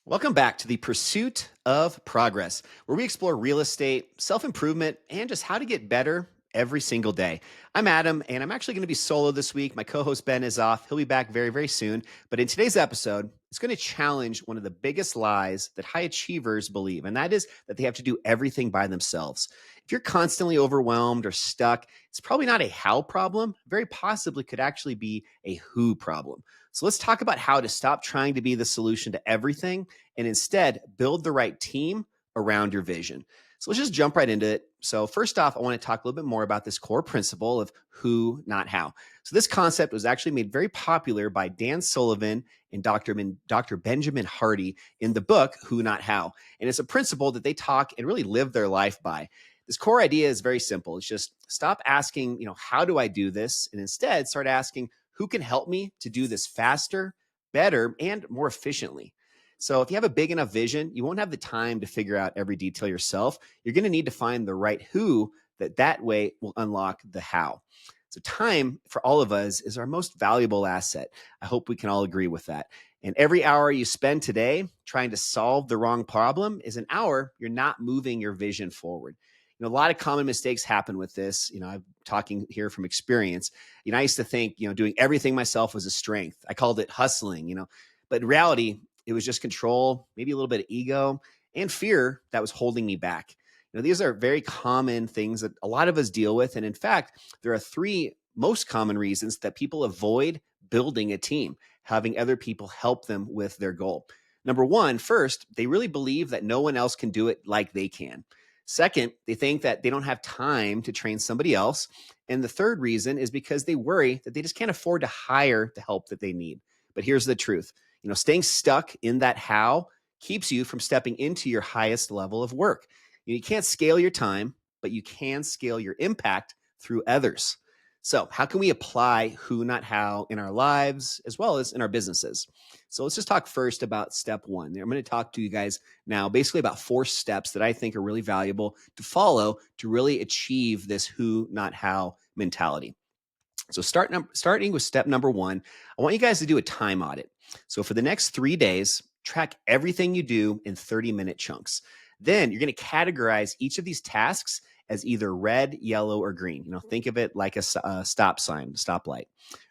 Welcome back to the Pursuit of Progress, where we explore real estate, self improvement, and just how to get better every single day. I'm Adam, and I'm actually going to be solo this week. My co host Ben is off. He'll be back very, very soon. But in today's episode, it's going to challenge one of the biggest lies that high achievers believe, and that is that they have to do everything by themselves. If you're constantly overwhelmed or stuck, it's probably not a how problem, very possibly could actually be a who problem. So let's talk about how to stop trying to be the solution to everything and instead build the right team around your vision. So let's just jump right into it. So, first off, I want to talk a little bit more about this core principle of who, not how. So, this concept was actually made very popular by Dan Sullivan and Dr. Benjamin Hardy in the book Who, Not How. And it's a principle that they talk and really live their life by. This core idea is very simple. It's just stop asking, how do I do this? And instead start asking, who can help me to do this faster, better, and more efficiently? So if you have a big enough vision, you won't have the time to figure out every detail yourself. You're going to need to find the right who that way will unlock the how. So time for all of us is our most valuable asset. I hope we can all agree with that. And every hour you spend today trying to solve the wrong problem is an hour you're not moving your vision forward. A lot of common mistakes happen with this. I'm talking here from experience. I used to think, doing everything myself was a strength. I called it hustling, but in reality, it was just control, maybe a little bit of ego and fear that was holding me back. These are very common things that a lot of us deal with. And in fact, there are three most common reasons that people avoid building a team, having other people help them with their goal. Number one, first, they really believe that no one else can do it like they can. Second, they think that they don't have time to train somebody else. And the third reason is because they worry that they just can't afford to hire the help that they need. But here's the truth. Staying stuck in that how keeps you from stepping into your highest level of work. You can't scale your time, but you can scale your impact through others. So, how can we apply who, not how in our lives as well as in our businesses? So, let's just talk first about step one. I'm going to talk to you guys now basically about 4 steps that I think are really valuable to follow to really achieve this who, not how mentality. So starting with step number one, I want you guys to do a time audit. So for the next 3 days, track everything you do in 30-minute chunks. Then you're going to categorize each of these tasks as either red, yellow, or green. Think of it like a stop sign, stoplight.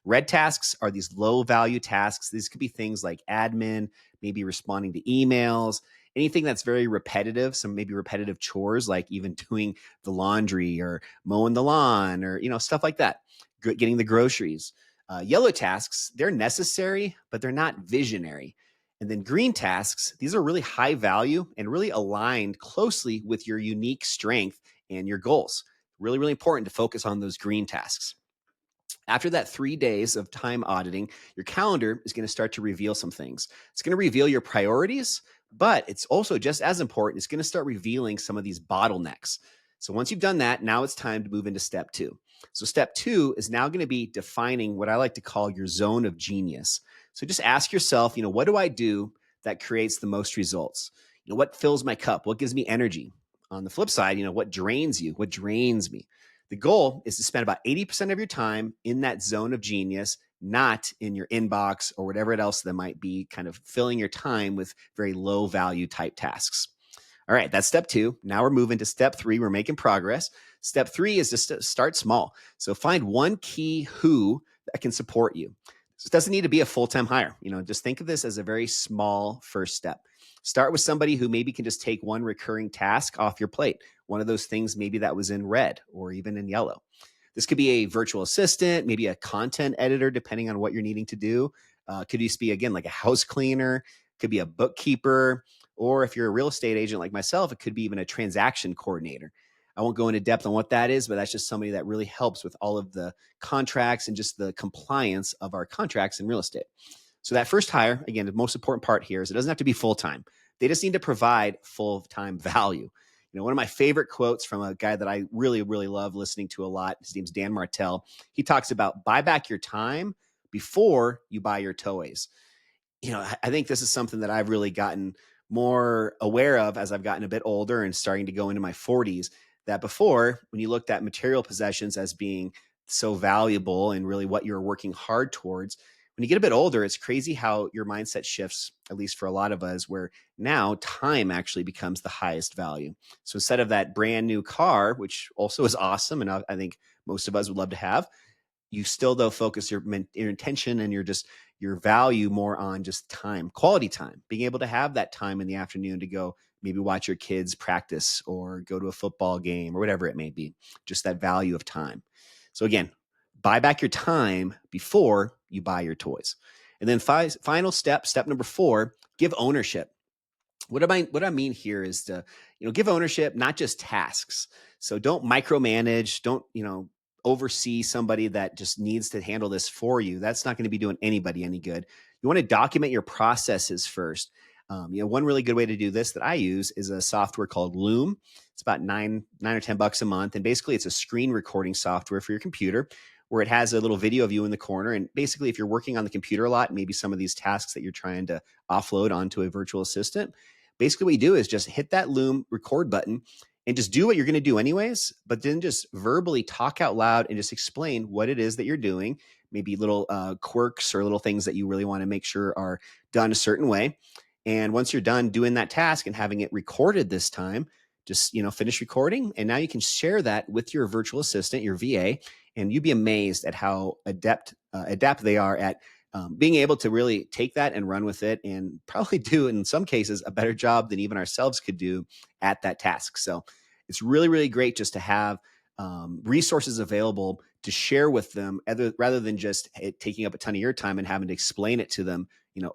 Red tasks are these low value tasks. These could be things like admin, maybe responding to emails, anything that's very repetitive, some maybe repetitive chores like even doing the laundry or mowing the lawn or stuff like that, getting the groceries. Yellow tasks, they're necessary, but they're not visionary. And then green tasks, these are really high value and really aligned closely with your unique strength and your goals. Really, really important to focus on those green tasks. After that 3 days of time auditing, your calendar is going to start to reveal some things. It's going to reveal your priorities, but it's also just as important, it's going to start revealing some of these bottlenecks. So once you've done that, now it's time to move into step two. So step two is now going to be defining what I like to call your zone of genius. So just ask yourself, what do I do that creates the most results? What fills my cup? What gives me energy? On the flip side, what drains you? What drains me? The goal is to spend about 80% of your time in that zone of genius, not in your inbox or whatever else that might be kind of filling your time with very low value type tasks. All right, that's step two. Now we're moving to step three. We're making progress. Step three is just to start small. So find one key who that can support you. So it doesn't need to be a full-time hire. Just think of this as a very small first step. Start with somebody who maybe can just take one recurring task off your plate. One of those things maybe that was in red or even in yellow. This could be a virtual assistant, maybe a content editor, depending on what you're needing to do. Could just be, again, like a house cleaner, could be a bookkeeper, or if you're a real estate agent like myself, it could be even a transaction coordinator. I won't go into depth on what that is, but that's just somebody that really helps with all of the contracts and just the compliance of our contracts in real estate. So that first hire, again, the most important part here is it doesn't have to be full-time. They just need to provide full-time value. One of my favorite quotes from a guy that I really, really love listening to a lot, his name's Dan Martell. He talks about buy back your time before you buy your toys. I think this is something that I've really gotten more aware of as I've gotten a bit older and starting to go into my 40s, that before, when you looked at material possessions as being so valuable and really what you're working hard towards, When you get a bit older, it's crazy how your mindset shifts, at least for a lot of us, where now time actually becomes the highest value. So instead of that brand new car, which also is awesome, and I think most of us would love to have, you still though focus your intention and your value more on just time, quality time, being able to have that time in the afternoon to go maybe watch your kids practice or go to a football game or whatever it may be, just that value of time. So again, buy back your time before you buy your toys. And then final step number 4, give ownership. What I mean here is to, give ownership, not just tasks. So don't micromanage, don't, oversee somebody that just needs to handle this for you. That's not going to be doing anybody any good. You want to document your processes first. One really good way to do this that I use is a software called Loom. It's about nine or $10 a month, and basically it's a screen recording software for your computer, where it has a little video of you in the corner. And basically, if you're working on the computer a lot, maybe some of these tasks that you're trying to offload onto a virtual assistant, basically what you do is just hit that Loom record button and just do what you're going to do anyways, but then just verbally talk out loud and just explain what it is that you're doing, maybe little quirks or little things that you really want to make sure are done a certain way. And once you're done doing that task and having it recorded this time, just finish recording, and now you can share that with your virtual assistant, your VA, and you'd be amazed at how adept they are at being able to really take that and run with it, and probably do, in some cases, a better job than even ourselves could do at that task. So it's really, really great just to have resources available to share with them, rather than just it taking up a ton of your time and having to explain it to them,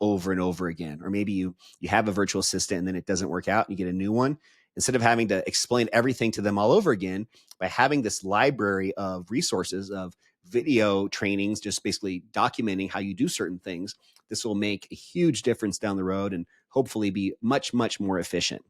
over and over again. Or maybe you have a virtual assistant and then it doesn't work out and you get a new one. Instead of having to explain everything to them all over again, by having this library of resources of video trainings, just basically documenting how you do certain things, this will make a huge difference down the road and hopefully be much, much more efficient.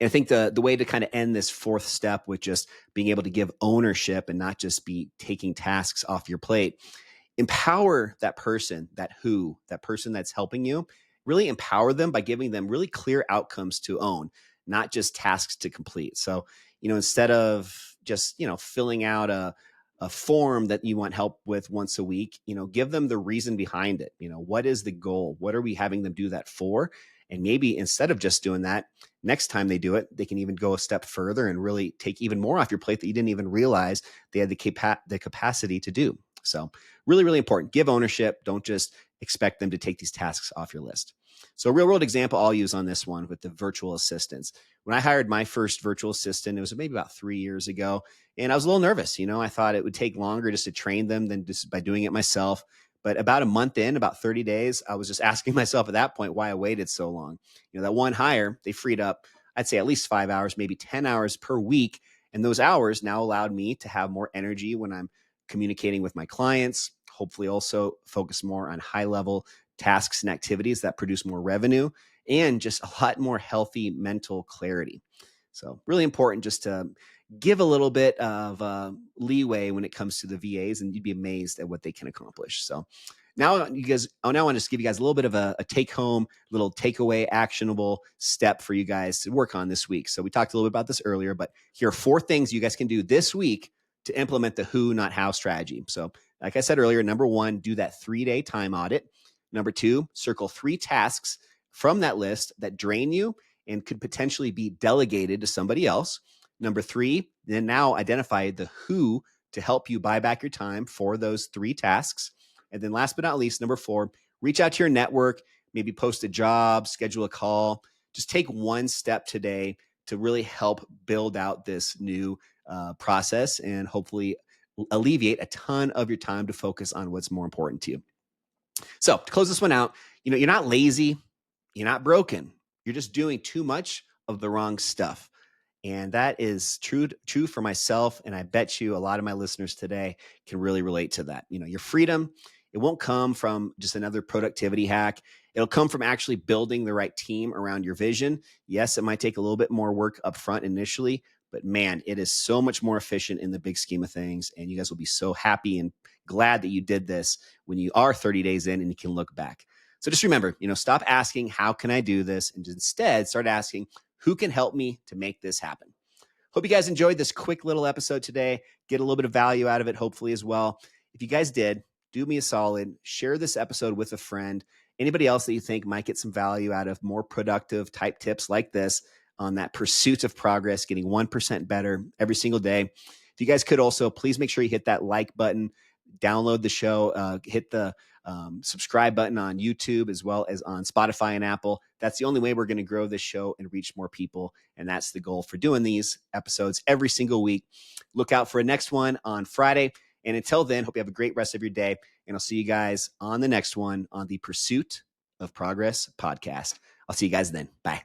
And I think the way to kind of end this 4th step with just being able to give ownership and not just be taking tasks off your plate, empower that person, that person that's helping you, really empower them by giving them really clear outcomes to own, not just tasks to complete. So, instead of just, filling out a form that you want help with once a week, give them the reason behind it. What is the goal? What are we having them do that for? And maybe instead of just doing that, next time they do it, they can even go a step further and really take even more off your plate that you didn't even realize they had the capacity to do. So really, really important. Give ownership. Don't just expect them to take these tasks off your list. So a real world example I'll use on this one with the virtual assistants. When I hired my first virtual assistant, it was maybe about 3 years ago, and I was a little nervous. I thought it would take longer just to train them than just by doing it myself. But about a month in, about 30 days, I was just asking myself at that point why I waited so long. That one hire, they freed up, I'd say at least 5 hours, maybe 10 hours per week. And those hours now allowed me to have more energy when I'm communicating with my clients, hopefully also focus more on high level tasks and activities that produce more revenue and just a lot more healthy mental clarity. So really important just to give a little bit of leeway when it comes to the VAs, and you'd be amazed at what they can accomplish. So now I want to just give you guys a little bit of a take home, little takeaway, actionable step for you guys to work on this week. So we talked a little bit about this earlier, but here are 4 things you guys can do this week to implement the who, not how strategy. So like I said earlier, number 1, do that 3-day time audit. Number 2, circle 3 tasks from that list that drain you and could potentially be delegated to somebody else. Number 3, then now identify the who to help you buy back your time for those 3 tasks. And then last but not least, number 4, reach out to your network, maybe post a job, schedule a call. Just take one step today to really help build out this new process and hopefully alleviate a ton of your time to focus on what's more important to you. So to close this one out, you're not lazy, you're not broken. You're just doing too much of the wrong stuff. And that is true for myself. And I bet you a lot of my listeners today can really relate to that. Your freedom, it won't come from just another productivity hack. It'll come from actually building the right team around your vision. Yes, it might take a little bit more work up front initially, but man, it is so much more efficient in the big scheme of things. And you guys will be so happy and glad that you did this when you are 30 days in and you can look back. So just remember, stop asking, how can I do this? And instead start asking, who can help me to make this happen? Hope you guys enjoyed this quick little episode today. Get a little bit of value out of it, hopefully as well. If you guys did, do me a solid, share this episode with a friend, anybody else that you think might get some value out of more productive type tips like this on that pursuit of progress, getting 1% better every single day. If you guys could also, please make sure you hit that like button, download the show, hit the subscribe button on YouTube as well as on Spotify and Apple. That's the only way we're going to grow this show and reach more people. And that's the goal for doing these episodes every single week. Look out for a next one on Friday. And until then, hope you have a great rest of your day. And I'll see you guys on the next one on the Pursuit of Progress podcast. I'll see you guys then. Bye.